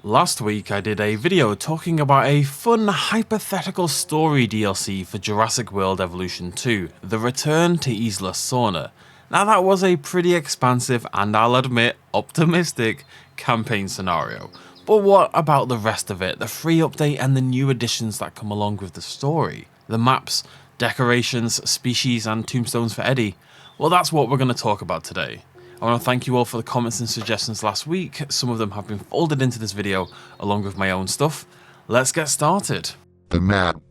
Last week I did a video talking about a fun hypothetical story DLC for Jurassic World Evolution 2, The Return to Isla Sorna. Now that was a pretty expansive and I'll admit optimistic campaign scenario, but what about the rest of it, the free update and the new additions that come along with the story? The maps, decorations, species and tombstones for Eddie? Well, that's what we're going to talk about today. I want to thank you all for the comments and suggestions last week. Some of them have been folded into this video along with my own stuff. Let's get started. The map.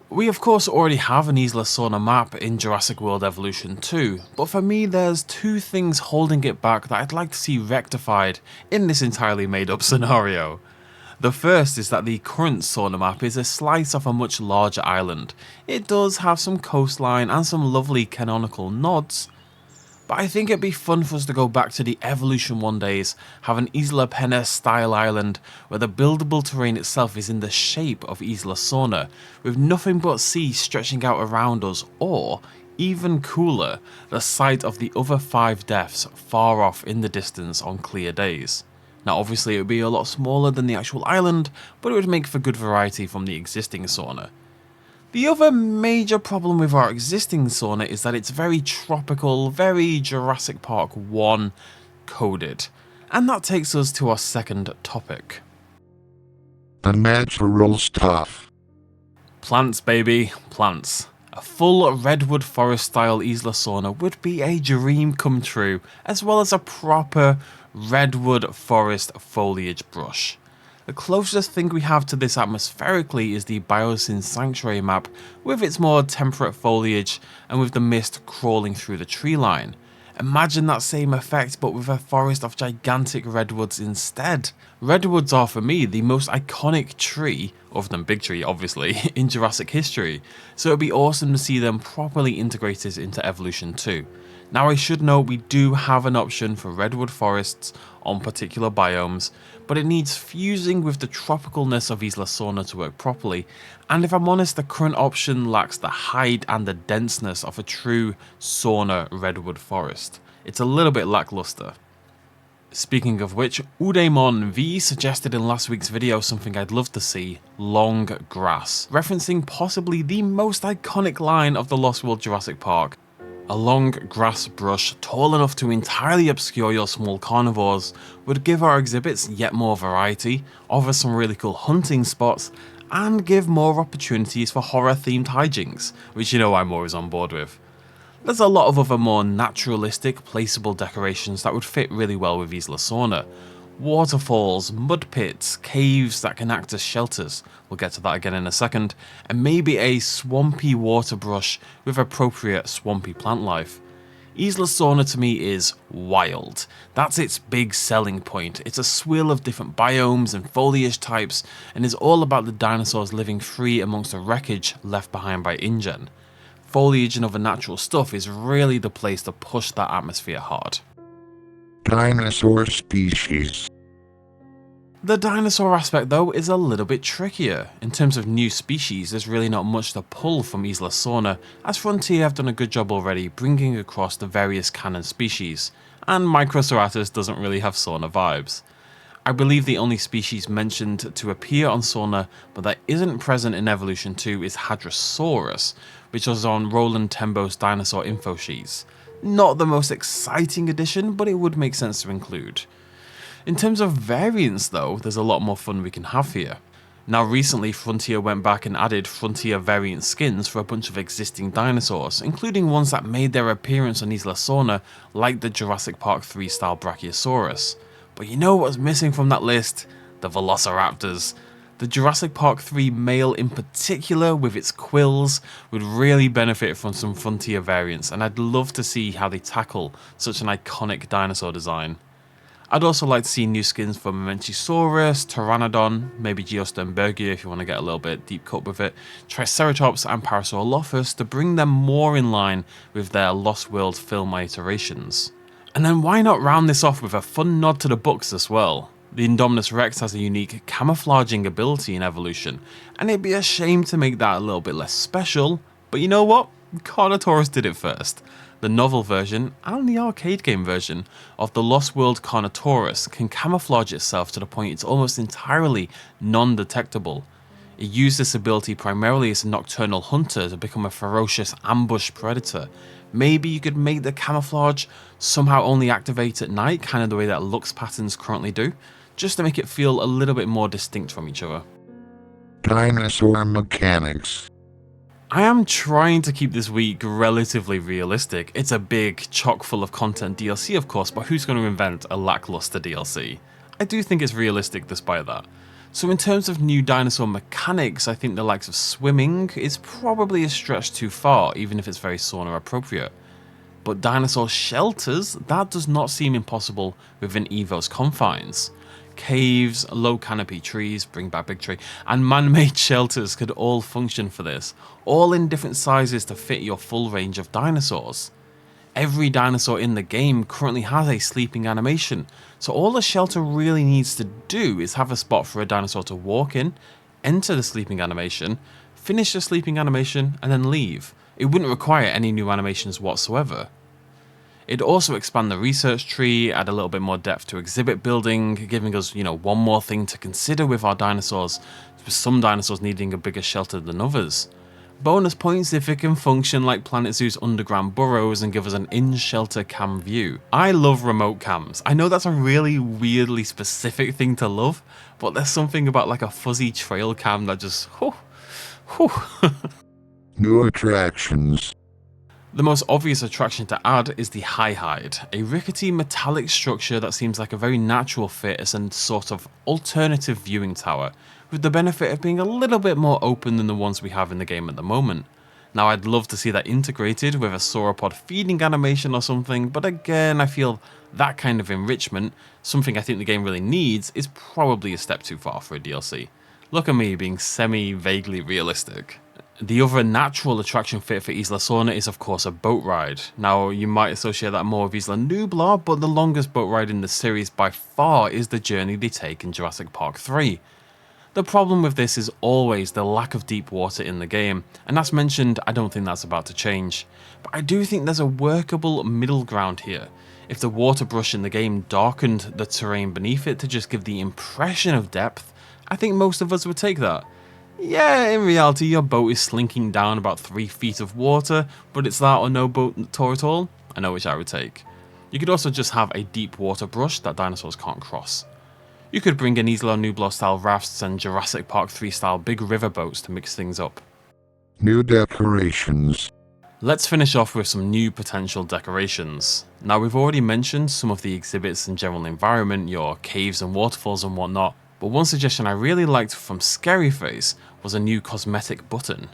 We of course already have an Isla Sorna map in Jurassic World Evolution 2, but for me there's two things holding it back that I'd like to see rectified in this entirely made up scenario. The first is that the current Sorna map is a slice of a much larger island. It does have some coastline and some lovely canonical nods, but I think it'd be fun for us to go back to the Evolution 1 days, have an Isla Pena style island where the buildable terrain itself is in the shape of Isla Sorna, with nothing but sea stretching out around us, or, even cooler, the sight of the other 5 deaths far off in the distance on clear days. Now obviously it would be a lot smaller than the actual island, but it would make for good variety from the existing Sorna. The other major problem with our existing Sorna is that it's very tropical, very Jurassic Park 1 coded. And that takes us to our second topic. The natural stuff. Plants, baby, plants. A full redwood forest style Isla Sorna would be a dream come true, as well as a proper redwood forest foliage brush. The closest thing we have to this atmospherically is the Biosyn Sanctuary map with its more temperate foliage and with the mist crawling through the tree line. Imagine that same effect but with a forest of gigantic redwoods instead. Redwoods are for me the most iconic tree, other than Big Tree obviously, in Jurassic history, so it'd be awesome to see them properly integrated into Evolution 2. Now I should note we do have an option for redwood forests on particular biomes, but it needs fusing with the tropicalness of Isla Sorna to work properly, and if I'm honest the current option lacks the height and the denseness of a true Sorna redwood forest. It's a little bit lackluster. Speaking of which, Udemon V suggested in last week's video something I'd love to see: long grass, referencing possibly the most iconic line of the Lost World Jurassic Park. A long grass brush tall enough to entirely obscure your small carnivores would give our exhibits yet more variety, offer some really cool hunting spots, and give more opportunities for horror themed hijinks, which you know I'm always on board with. There's a lot of other more naturalistic, placeable decorations that would fit really well with Isla Sorna. Waterfalls, mud pits, caves that can act as shelters, we'll get to that again in a second, and maybe a swampy water brush with appropriate swampy plant life. Isla Sorna to me is wild. That's its big selling point. It's a swill of different biomes and foliage types, and is all about the dinosaurs living free amongst the wreckage left behind by InGen. Foliage and other natural stuff is really the place to push that atmosphere hard. Dinosaur species. The dinosaur aspect though is a little bit trickier. In terms of new species, there's really not much to pull from Isla Sorna, as Frontier have done a good job already bringing across the various canon species, and Microceratus doesn't really have Sorna vibes. I believe the only species mentioned to appear on Sorna but that isn't present in Evolution 2 is Hadrosaurus, which was on Roland Tembo's dinosaur info sheets. Not the most exciting addition, but it would make sense to include. In terms of variants though, there's a lot more fun we can have here. Now recently Frontier went back and added Frontier variant skins for a bunch of existing dinosaurs, including ones that made their appearance on Isla Sorna, like the Jurassic Park 3 style Brachiosaurus. But you know what's missing from that list? The Velociraptors. The Jurassic Park 3 male in particular, with its quills, would really benefit from some Frontier variants, and I'd love to see how they tackle such an iconic dinosaur design. I'd also like to see new skins for Mamenchisaurus, Pteranodon, maybe Geosternbergia if you want to get a little bit deep cut with it, Triceratops and Parasaurolophus to bring them more in line with their Lost World film iterations. And then why not round this off with a fun nod to the books as well? The Indominus Rex has a unique camouflaging ability in Evolution, and it'd be a shame to make that a little bit less special, but you know what? Carnotaurus did it first. The novel version, and the arcade game version, of the Lost World Carnotaurus can camouflage itself to the point it's almost entirely non-detectable. It used this ability primarily as a nocturnal hunter to become a ferocious ambush predator. Maybe you could make the camouflage somehow only activate at night, kind of the way that Lux patterns currently do, just to make it feel a little bit more distinct from each other. Dinosaur Mechanics. I am trying to keep this week relatively realistic. It's a big, chock full of content DLC of course, but who's going to invent a lackluster DLC? I do think it's realistic despite that. So in terms of new dinosaur mechanics, I think the likes of swimming is probably a stretch too far, even if it's very sauna appropriate. But dinosaur shelters, that does not seem impossible within Evo's confines. Caves, low canopy trees, bring back big tree, and man-made shelters could all function for this, all in different sizes to fit your full range of dinosaurs. Every dinosaur in the game currently has a sleeping animation, so all the shelter really needs to do is have a spot for a dinosaur to walk in, enter the sleeping animation, finish the sleeping animation, and then leave. It wouldn't require any new animations whatsoever. It'd also expand the research tree, add a little bit more depth to exhibit building, giving us, one more thing to consider with our dinosaurs, with some dinosaurs needing a bigger shelter than others. Bonus points if it can function like Planet Zoo's underground burrows and give us an in-shelter cam view. I love remote cams. I know that's a really weirdly specific thing to love, but there's something about like a fuzzy trail cam that just, New attractions. The most obvious attraction to add is the High Hide, a rickety metallic structure that seems like a very natural fit as a sort of alternative viewing tower, with the benefit of being a little bit more open than the ones we have in the game at the moment. Now I'd love to see that integrated with a sauropod feeding animation or something, but again I feel that kind of enrichment, something I think the game really needs, is probably a step too far for a DLC. Look at me being semi-vaguely realistic. The other natural attraction fit for Isla Sorna is of course a boat ride. Now you might associate that more with Isla Nublar, but the longest boat ride in the series by far is the journey they take in Jurassic Park 3. The problem with this is always the lack of deep water in the game, and as mentioned, I don't think that's about to change. But I do think there's a workable middle ground here. If the water brush in the game darkened the terrain beneath it to just give the impression of depth, I think most of us would take that. Yeah, in reality your boat is slinking down about 3 feet of water, but it's that or no boat tour at all. I know which I would take. You could also just have a deep water brush that dinosaurs can't cross. You could bring in Isla Nublar style rafts and Jurassic Park 3 style big river boats to mix things up. New decorations. Let's finish off with some new potential decorations. Now we've already mentioned some of the exhibits and general environment, your caves and waterfalls and whatnot, but one suggestion I really liked from Scaryface was a new cosmetic button.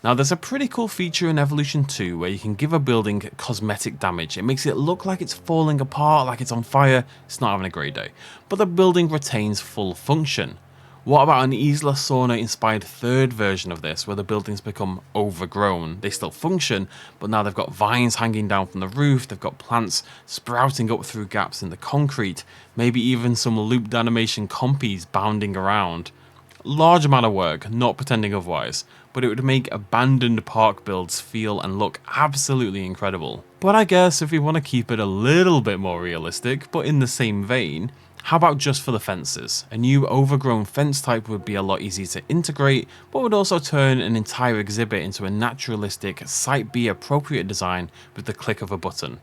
Now there's a pretty cool feature in Evolution 2 where you can give a building cosmetic damage. It makes it look like it's falling apart, like it's on fire, it's not having a great day, but the building retains full function. What about an Isla Sorna inspired third version of this where the buildings become overgrown? They still function, but now they've got vines hanging down from the roof, they've got plants sprouting up through gaps in the concrete, maybe even some looped animation compies bounding around. Large amount of work, not pretending otherwise, but it would make abandoned park builds feel and look absolutely incredible. But I guess if we want to keep it a little bit more realistic, but in the same vein, how about just for the fences? A new overgrown fence type would be a lot easier to integrate, but would also turn an entire exhibit into a naturalistic, Site B appropriate design with the click of a button.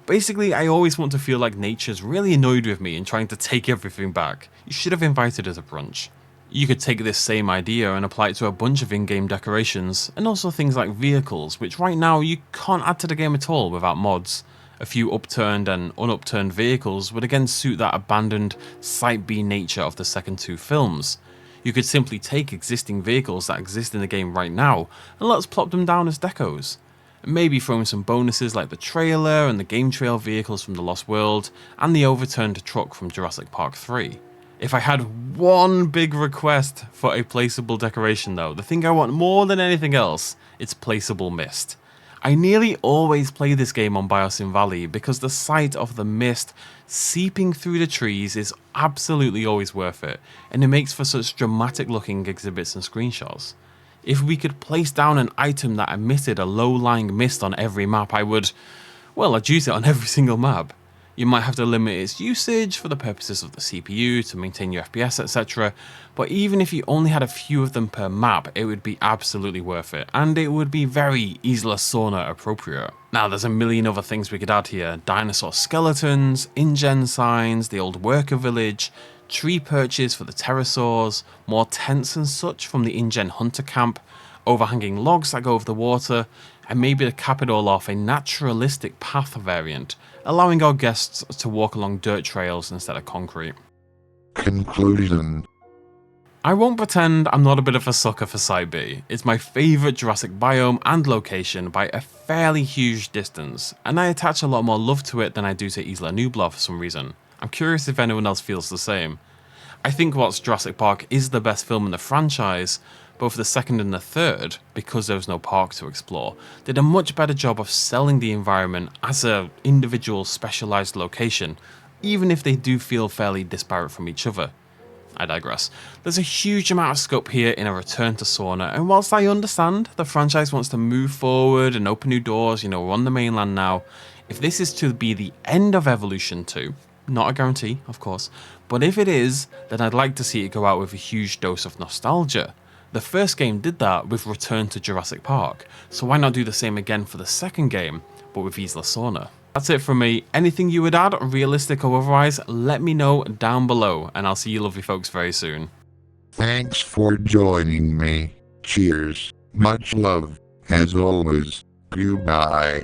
Basically, I always want to feel like nature's really annoyed with me and trying to take everything back. You should have invited us to brunch. You could take this same idea and apply it to a bunch of in-game decorations, and also things like vehicles, which right now you can't add to the game at all without mods. A few upturned and unupturned vehicles would again suit that abandoned Site B nature of the second 2 films. You could simply take existing vehicles that exist in the game right now and let's plop them down as decos. And maybe throw in some bonuses like the trailer and the game trail vehicles from The Lost World and the overturned truck from Jurassic Park 3. If I had one big request for a placeable decoration though, the thing I want more than anything else, it's placeable mist. I nearly always play this game on Biosyn Valley because the sight of the mist seeping through the trees is absolutely always worth it, and it makes for such dramatic looking exhibits and screenshots. If we could place down an item that emitted a low-lying mist on every map, I would Well, I'd use it on every single map. You might have to limit its usage for the purposes of the CPU to maintain your FPS, etc. But even if you only had a few of them per map, it would be absolutely worth it, and it would be very Isla Sorna appropriate. Now, there's a million other things we could add here: dinosaur skeletons, InGen signs, the old worker village, tree perches for the pterosaurs, more tents and such from the InGen hunter camp, overhanging logs that go over the water, and maybe to cap it all off, a naturalistic path variant, allowing our guests to walk along dirt trails instead of concrete. Conclusion. I won't pretend I'm not a bit of a sucker for Site B. It's my favourite Jurassic biome and location by a fairly huge distance, and I attach a lot more love to it than I do to Isla Nublar for some reason. I'm curious if anyone else feels the same. I think whilst Jurassic Park is the best film in the franchise, both the second and the third, because there was no park to explore, did a much better job of selling the environment as an individual specialised location, even if they do feel fairly disparate from each other. I digress. There's a huge amount of scope here in a return to Sorna, and whilst I understand the franchise wants to move forward and open new doors, we're on the mainland now, if this is to be the end of Evolution 2, not a guarantee, of course, but if it is, then I'd like to see it go out with a huge dose of nostalgia. The first game did that with Return to Jurassic Park, so why not do the same again for the second game, but with Isla Sorna? That's it from me. Anything you would add, realistic or otherwise, let me know down below, and I'll see you lovely folks very soon. Thanks for joining me. Cheers. Much love. As always. Goodbye.